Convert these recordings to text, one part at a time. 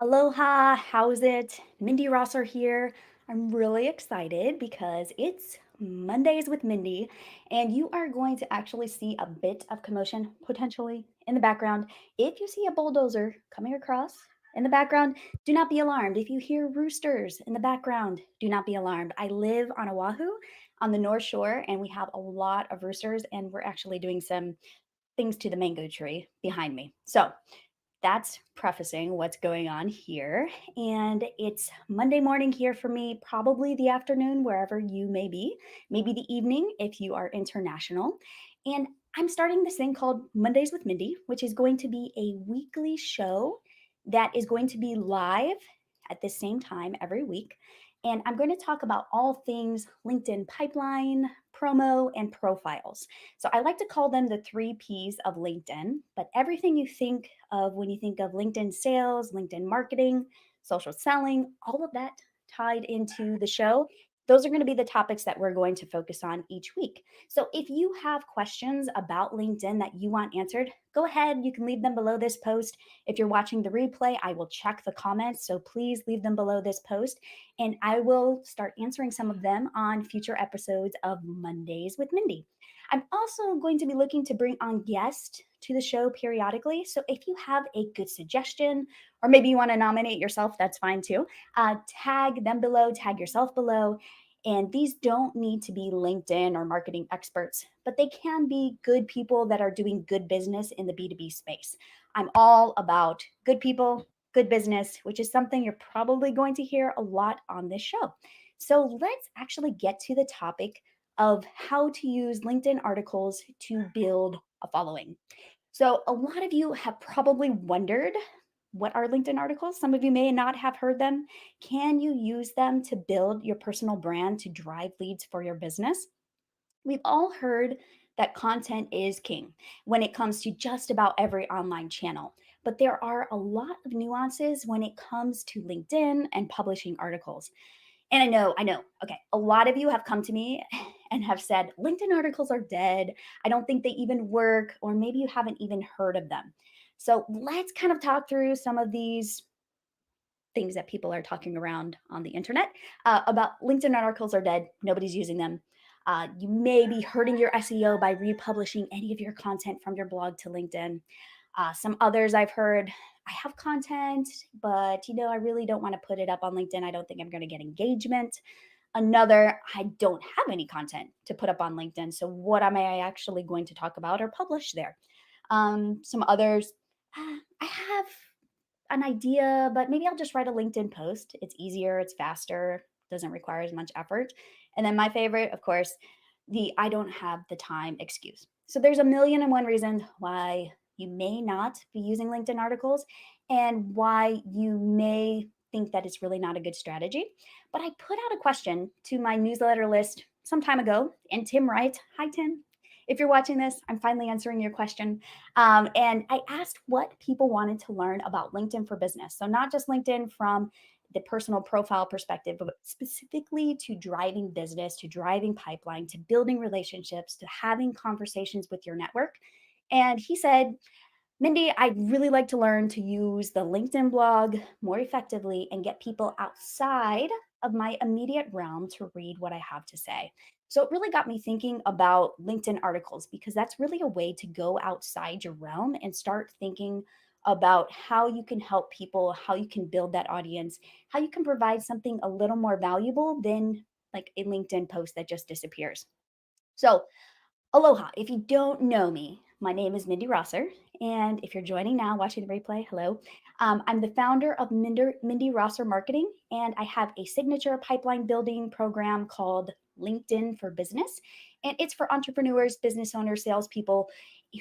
Aloha, how's it? Mindy Rosser here. I'm really excited because it's Mondays with Mindy, and you are going to actually see a bit of commotion potentially in the background. If you see a bulldozer coming across in the background, do not be alarmed. If you hear roosters in the background, do not be alarmed. I live on Oahu on the North Shore, and we have a lot of roosters, and we're actually doing some things to the mango tree behind me. So, that's prefacing what's going on here. And it's Monday morning here for me, probably the afternoon, wherever you may be, maybe the evening if you are international. And I'm starting this thing called Mondays with Mindy, which is going to be a weekly show that is going to be live at the same time every week. And I'm going to talk about all things LinkedIn pipeline, promo, and profiles. So I like to call them the three P's of LinkedIn, but everything you think of when you think of LinkedIn sales, LinkedIn marketing, social selling, all of that tied into the show. Those are going to be the topics that we're going to focus on each week. So if you have questions about LinkedIn that you want answered, go ahead. You can leave them below this post. If you're watching the replay, I will check the comments. So please leave them below this post and I will start answering some of them on future episodes of Mondays with Mindy. I'm also going to be looking to bring on guests to the show periodically. So if you have a good suggestion, or maybe you want to nominate yourself, that's fine too. Tag them below, tag yourself below. And these don't need to be LinkedIn or marketing experts, but they can be good people that are doing good business in the B2B space. I'm all about good people, good business, which is something you're probably going to hear a lot on this show. So let's actually get to the topic of how to use LinkedIn articles to build a following. So, a lot of you have probably wondered what are LinkedIn articles? Some of you may not have heard them. Can you use them to build your personal brand to drive leads for your business? We've all heard that content is king when it comes to just about every online channel, but there are a lot of nuances when it comes to LinkedIn and publishing articles. And I know. Okay. A lot of you have come to me and have said, LinkedIn articles are dead. I don't think they even work, or maybe you haven't even heard of them. So let's kind of talk through some of these things that people are talking around on the internet about LinkedIn articles are dead. Nobody's using them. You may be hurting your SEO by republishing any of your content from your blog to LinkedIn. Some others I've heard, I have content, but I really don't want to put it up on LinkedIn. I don't think I'm going to get engagement. Another, I don't have any content to put up on LinkedIn. So what am I actually going to talk about or publish there? Some others, I have an idea, but maybe I'll just write a LinkedIn post. It's easier, it's faster, doesn't require as much effort. And then my favorite, of course, the I don't have the time excuse. So there's a million and one reasons why you may not be using LinkedIn articles and why you may think that it's really not a good strategy. But I put out a question to my newsletter list some time ago, and Tim Wright, hi Tim, if you're watching this, I'm finally answering your question. And I asked what people wanted to learn about LinkedIn for business. So, not just LinkedIn from the personal profile perspective, but specifically to driving business, to driving pipeline, to building relationships, to having conversations with your network. And he said, Mindy, I'd really like to learn to use the LinkedIn blog more effectively and get people outside of my immediate realm to read what I have to say. So it really got me thinking about LinkedIn articles because that's really a way to go outside your realm and start thinking about how you can help people, how you can build that audience, how you can provide something a little more valuable than like a LinkedIn post that just disappears. So aloha. If you don't know me, my name is Mindy Rosser. And if you're joining now, watching the replay, hello. I'm the founder of Mindy Rosser Marketing, and I have a signature pipeline building program called LinkedIn for Business. And it's for entrepreneurs, business owners, salespeople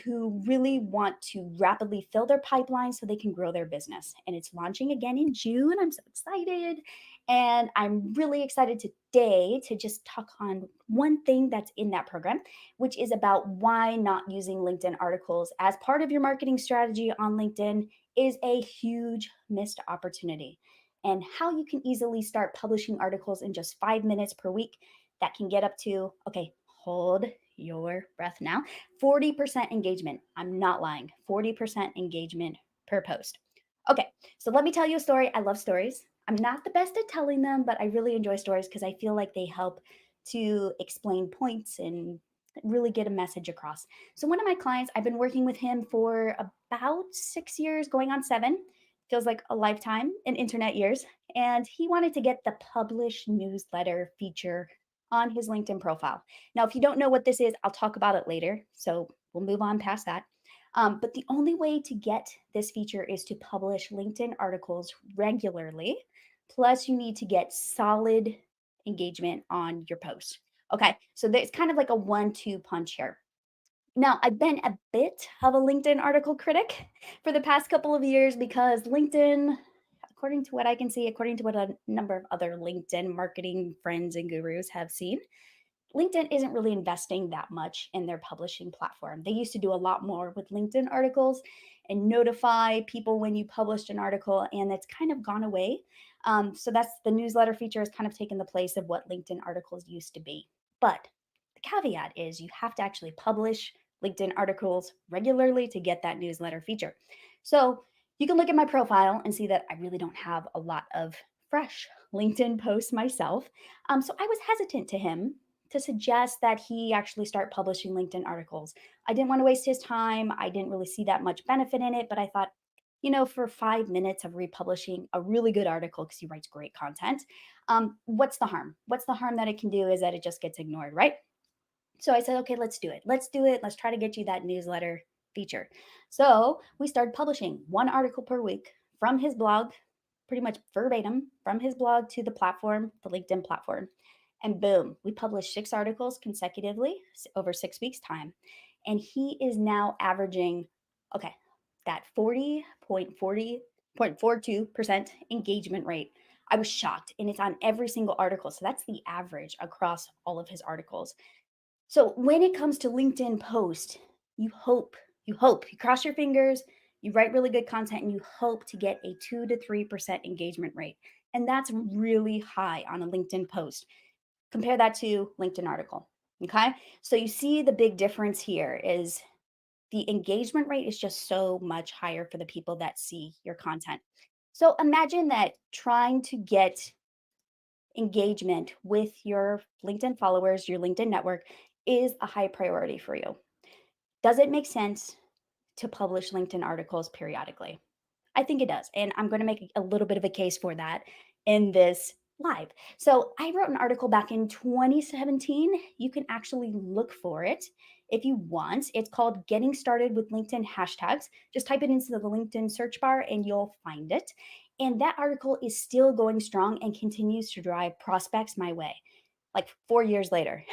who really want to rapidly fill their pipeline so they can grow their business. And it's launching again in June. I'm so excited. And I'm really excited today to just talk on one thing that's in that program, which is about why not using LinkedIn articles as part of your marketing strategy on LinkedIn is a huge missed opportunity, and how you can easily start publishing articles in just 5 minutes per week that can get up to, okay, hold your breath now, 40% engagement. I'm not lying, 40% engagement per post. Okay, so let me tell you a story. I love stories. I'm not the best at telling them, but I really enjoy stories because I feel like they help to explain points and really get a message across. So, one of my clients, I've been working with him for about 6 years, going on seven. Feels like a lifetime in internet years. And he wanted to get the publish newsletter feature on his LinkedIn profile. Now, if you don't know what this is, I'll talk about it later. So, we'll move on past that. But the only way to get this feature is to publish LinkedIn articles regularly. Plus, you need to get solid engagement on your post. Okay, so there's kind of like a 1-2 punch here. Now, I've been a bit of a LinkedIn article critic for the past couple of years because LinkedIn, according to what I can see, according to what a number of other LinkedIn marketing friends and gurus have seen, LinkedIn isn't really investing that much in their publishing platform. They used to do a lot more with LinkedIn articles and notify people when you published an article, and that's kind of gone away. So that's the newsletter feature has kind of taken the place of what LinkedIn articles used to be. But the caveat is you have to actually publish LinkedIn articles regularly to get that newsletter feature. So you can look at my profile and see that I really don't have a lot of fresh LinkedIn posts myself. So I was hesitant to suggest that he actually start publishing LinkedIn articles. I didn't want to waste his time. I didn't really see that much benefit in it, but I thought, for 5 minutes of republishing a really good article because he writes great content, what's the harm? What's the harm that it can do is that it just gets ignored, right? So I said, okay, let's do it. Let's do it. Let's try to get you that newsletter feature. So we started publishing one article per week from his blog, pretty much verbatim from his blog to the platform, the LinkedIn platform. And boom, we published 6 articles consecutively over 6 weeks' time. And he is now averaging, okay, that 40.42% engagement rate. I was shocked. And it's on every single article. So that's the average across all of his articles. So when it comes to LinkedIn post, you cross your fingers, you write really good content, and you hope to get a 2 to 3% engagement rate. And that's really high on a LinkedIn post. Compare that to LinkedIn article. Okay. So you see the big difference here is the engagement rate is just so much higher for the people that see your content. So imagine that trying to get engagement with your LinkedIn followers, your LinkedIn network is a high priority for you. Does it make sense to publish LinkedIn articles periodically? I think it does. And I'm going to make a little bit of a case for that in this live. So I wrote an article back in 2017. You can actually look for it if you want. It's called Getting Started with LinkedIn Hashtags. Just type it into the LinkedIn search bar and you'll find it. And that article is still going strong and continues to drive prospects my way like 4 years later.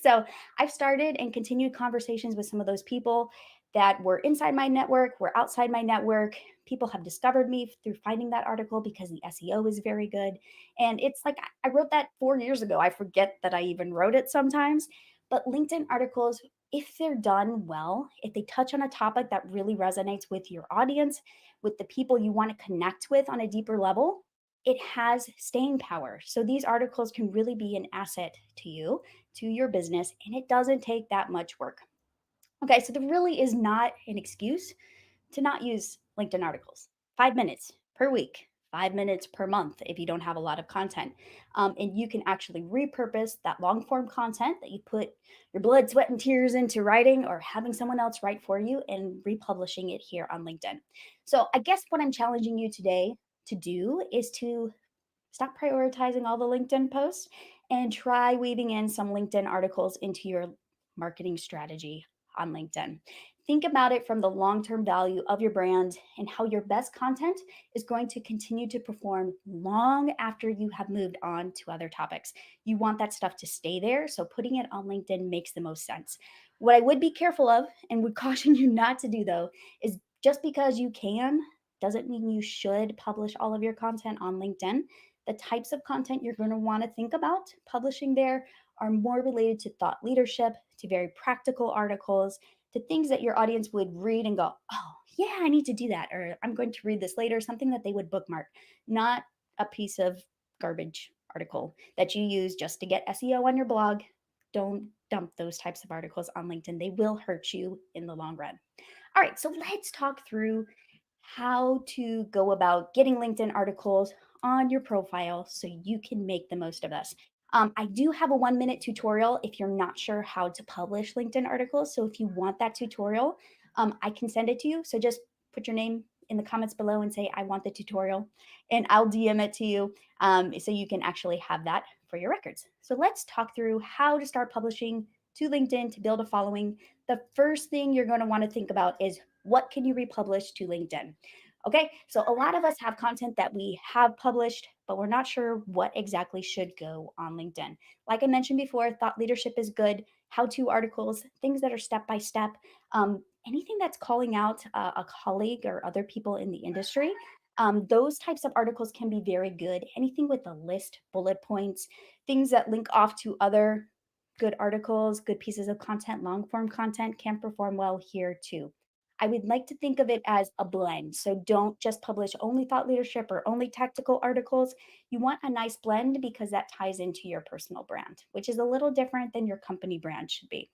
So I've started and continued conversations with some of those people that were inside my network, were outside my network. People have discovered me through finding that article because the SEO is very good. And it's like I wrote that 4 years ago. I forget that I even wrote it sometimes. But LinkedIn articles, if they're done well, if they touch on a topic that really resonates with your audience, with the people you want to connect with on a deeper level, it has staying power. So these articles can really be an asset to you, to your business, and it doesn't take that much work. Okay, so there really is not an excuse to not use LinkedIn articles. 5 minutes per week, 5 minutes per month if you don't have a lot of content. And you can actually repurpose that long form content that you put your blood, sweat, and tears into writing or having someone else write for you and republishing it here on LinkedIn. So I guess what I'm challenging you today to do is to stop prioritizing all the LinkedIn posts and try weaving in some LinkedIn articles into your marketing strategy on LinkedIn. Think about it from the long term value of your brand and how your best content is going to continue to perform long after you have moved on to other topics. You want that stuff to stay there. So putting it on LinkedIn makes the most sense. What I would be careful of and would caution you not to do, though, is just because you can doesn't mean you should publish all of your content on LinkedIn. The types of content you're going to want to think about publishing there are more related to thought leadership, to very practical articles, to things that your audience would read and go, oh, yeah, I need to do that. Or I'm going to read this later, something that they would bookmark, not a piece of garbage article that you use just to get SEO on your blog. Don't dump those types of articles on LinkedIn. They will hurt you in the long run. All right, so let's talk through how to go about getting LinkedIn articles on your profile so you can make the most of this. I do have a 1 minute tutorial if you're not sure how to publish LinkedIn articles. So if you want that tutorial, I can send it to you. So just put your name in the comments below and say, I want the tutorial, and I'll DM it to you so you can actually have that for your records. So let's talk through how to start publishing to LinkedIn to build a following. The first thing you're going to want to think about is what can you republish to LinkedIn? Okay, so a lot of us have content that we have published, but we're not sure what exactly should go on LinkedIn. Like I mentioned before, thought leadership is good, how to articles, things that are step by step, anything that's calling out a colleague or other people in the industry. Those types of articles can be very good. Anything with a list, bullet points, things that link off to other good articles, good pieces of content, long form content can perform well here too. I would like to think of it as a blend. So don't just publish only thought leadership or only tactical articles. You want a nice blend because that ties into your personal brand, which is a little different than your company brand should be.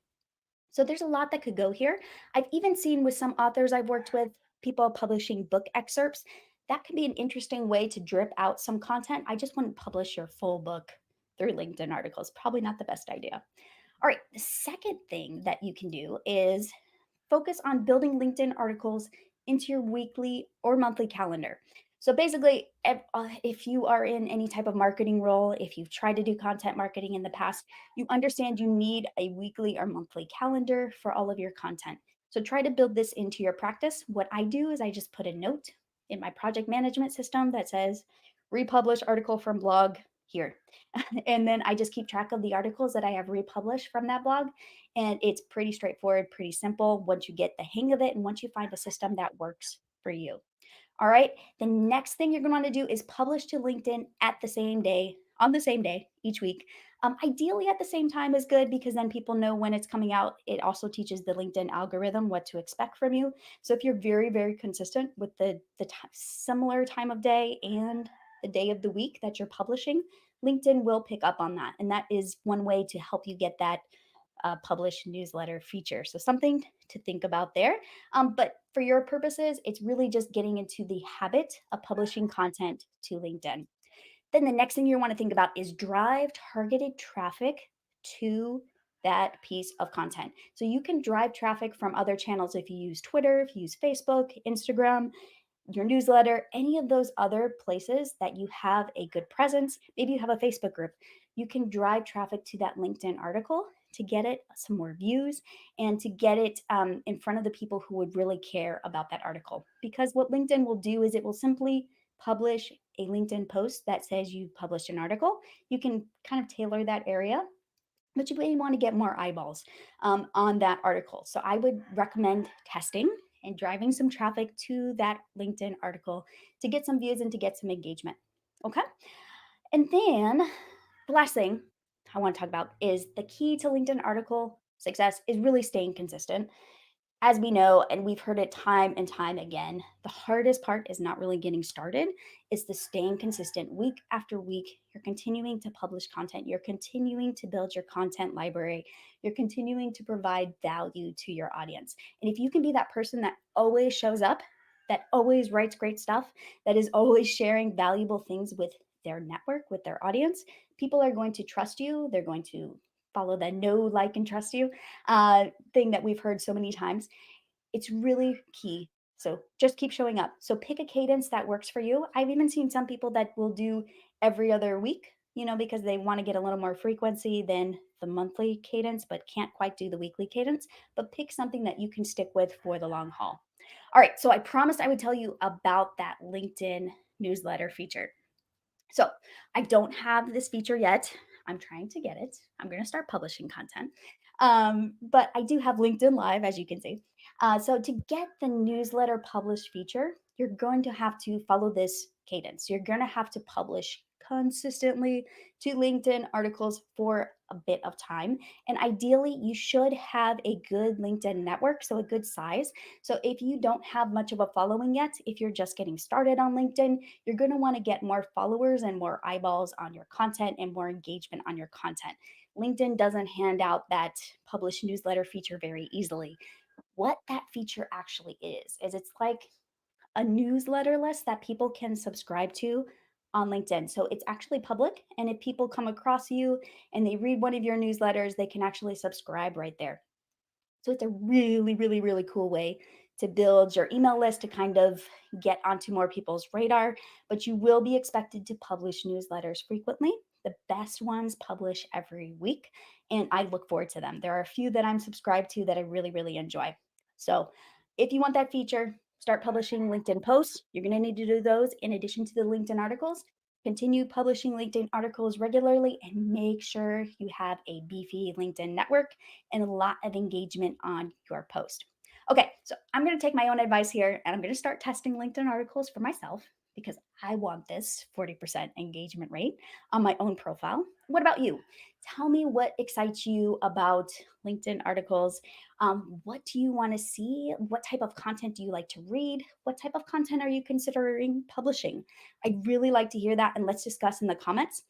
So there's a lot that could go here. I've even seen with some authors I've worked with, people publishing book excerpts. That could be an interesting way to drip out some content. I just wouldn't publish your full book through LinkedIn articles. Probably not the best idea. All right, the second thing that you can do is focus on building LinkedIn articles into your weekly or monthly calendar. So basically, if you are in any type of marketing role, if you've tried to do content marketing in the past, you understand you need a weekly or monthly calendar for all of your content. So try to build this into your practice. What I do is I just put a note in my project management system that says republish article from blog here. And then I just keep track of the articles that I have republished from that blog. And it's pretty straightforward, pretty simple once you get the hang of it and once you find a system that works for you. All right. The next thing you're going to want to do is publish to LinkedIn at the same day, on the same day each week. Ideally, at the same time is good because then people know when it's coming out. It also teaches the LinkedIn algorithm what to expect from you. So if you're very, very consistent with the similar time of day and the day of the week that you're publishing, LinkedIn will pick up on that. And that is one way to help you get that publish newsletter feature. So something to think about there. But for your purposes, it's really just getting into the habit of publishing content to LinkedIn. Then the next thing you want to think about is drive targeted traffic to that piece of content. So you can drive traffic from other channels if you use Twitter, if you use Facebook, Instagram, your newsletter, any of those other places that you have a good presence. Maybe you have a Facebook group. You can drive traffic to that LinkedIn article to get it some more views and to get it in front of the people who would really care about that article. Because what LinkedIn will do is it will simply publish a LinkedIn post that says you've published an article. You can kind of tailor that area, but you may want to get more eyeballs on that article. So I would recommend testing and driving some traffic to that LinkedIn article to get some views and to get some engagement. Okay. And then the last thing I want to talk about is the key to LinkedIn article success is really staying consistent. As we know, and we've heard it time and time again, the hardest part is not really getting started. It's the staying consistent week after week. You're continuing to publish content. You're continuing to build your content library. You're continuing to provide value to your audience. And if you can be that person that always shows up, that always writes great stuff, that is always sharing valuable things with their network, with their audience, people are going to trust you. They're going to follow the know, like, and trust you thing that we've heard so many times. It's really key. So just keep showing up. So pick a cadence that works for you. I've even seen some people that will do every other week, because they want to get a little more frequency than the monthly cadence, but can't quite do the weekly cadence. But pick something that you can stick with for the long haul. All right. So I promised I would tell you about that LinkedIn newsletter feature. So I don't have this feature yet. I'm trying to get it. I'm going to start publishing content. But I do have LinkedIn Live, as you can see. So to get the newsletter published feature, you're going to have to follow this cadence. You're going to have to publish consistently to LinkedIn articles for a bit of time. And ideally, you should have a good LinkedIn network, so a good size. So if you don't have much of a following yet, if you're just getting started on LinkedIn, you're going to want to get more followers and more eyeballs on your content and more engagement on your content. LinkedIn doesn't hand out that publish newsletter feature very easily. What that feature actually is it's like a newsletter list that people can subscribe to on LinkedIn. So it's actually public. And if people come across you and they read one of your newsletters, they can actually subscribe right there. So it's a really, really, really cool way to build your email list to kind of get onto more people's radar. But you will be expected to publish newsletters frequently. The best ones publish every week, and I look forward to them. There are a few that I'm subscribed to that I really, really enjoy. So if you want that feature, start publishing LinkedIn posts. You're going to need to do those in addition to the LinkedIn articles. Continue publishing LinkedIn articles regularly and make sure you have a beefy LinkedIn network and a lot of engagement on your post. Okay, so I'm going to take my own advice here and I'm going to start testing LinkedIn articles for myself because I want this 40% engagement rate on my own profile. What about you? Tell me what excites you about LinkedIn articles. What do you want to see? What type of content do you like to read? What type of content are you considering publishing? I'd really like to hear that, and let's discuss in the comments.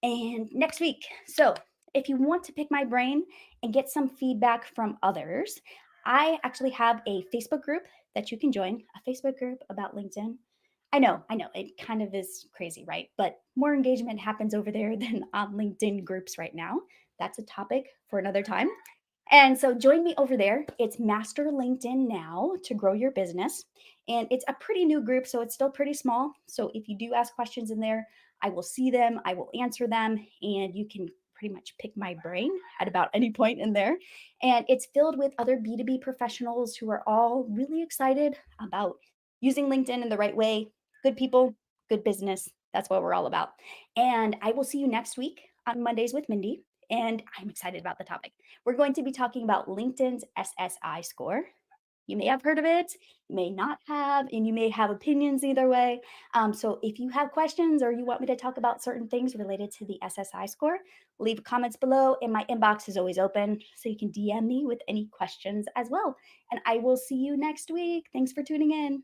And next week, so if you want to pick my brain and get some feedback from others, I actually have a Facebook group that you can join, a Facebook group about LinkedIn. I know, it kind of is crazy, right? But more engagement happens over there than on LinkedIn groups right now. That's a topic for another time. And so join me over there. It's Master LinkedIn Now to grow your business. And it's a pretty new group, so it's still pretty small. So if you do ask questions in there, I will see them, I will answer them, and you can pretty much pick my brain at about any point in there. And it's filled with other B2B professionals who are all really excited about using LinkedIn in the right way. Good people, good business. That's what we're all about. And I will see you next week on Mondays with Mindy. And I'm excited about the topic. We're going to be talking about LinkedIn's SSI score. You may have heard of it, you may not have, and you may have opinions either way. So if you have questions or you want me to talk about certain things related to the SSI score, leave comments below, and my inbox is always open, so you can DM me with any questions as well. And I will see you next week. Thanks for tuning in.